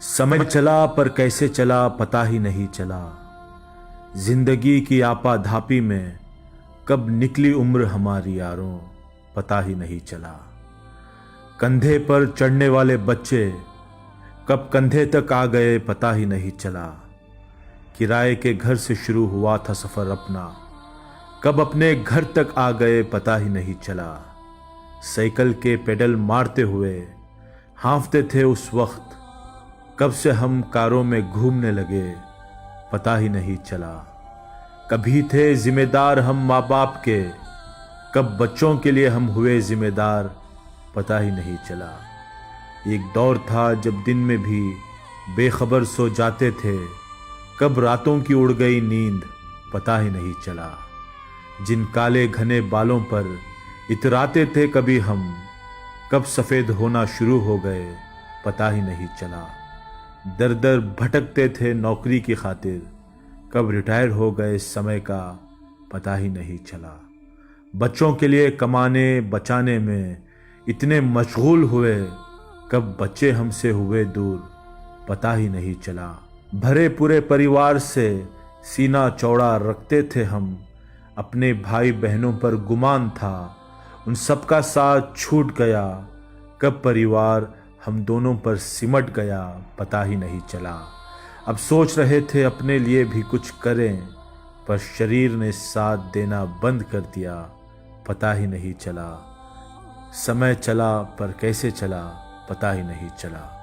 समय चला पर कैसे चला पता ही नहीं चला। जिंदगी की आपा धापी में कब निकली उम्र हमारी यारों, पता ही नहीं चला। कंधे पर चढ़ने वाले बच्चे कब कंधे तक आ गए पता ही नहीं चला। किराए के घर से शुरू हुआ था सफर अपना, कब अपने घर तक आ गए पता ही नहीं चला। साइकिल के पेडल मारते हुए हाँफते थे उस वक्त, कब से हम कारों में घूमने लगे पता ही नहीं चला। कभी थे जिम्मेदार हम माँ बाप के, कब बच्चों के लिए हम हुए जिम्मेदार पता ही नहीं चला। एक दौर था जब दिन में भी बेखबर सो जाते थे, कब रातों की उड़ गई नींद पता ही नहीं चला। जिन काले घने बालों पर इतराते थे कभी हम, कब सफ़ेद होना शुरू हो गए पता ही नहीं चला। दर दर भटकते थे नौकरी की खातिर, कब रिटायर हो गए समय का पता ही नहीं चला। बच्चों के लिए कमाने बचाने में इतने मशगूल हुए, कब बच्चे हमसे हुए दूर पता ही नहीं चला। भरे पूरे परिवार से सीना चौड़ा रखते थे हम, अपने भाई बहनों पर गुमान था, उन सबका साथ छूट गया, कब परिवार हम दोनों पर सिमट गया पता ही नहीं चला। अब सोच रहे थे अपने लिए भी कुछ करें, पर शरीर ने साथ देना बंद कर दिया पता ही नहीं चला। समय चला पर कैसे चला पता ही नहीं चला।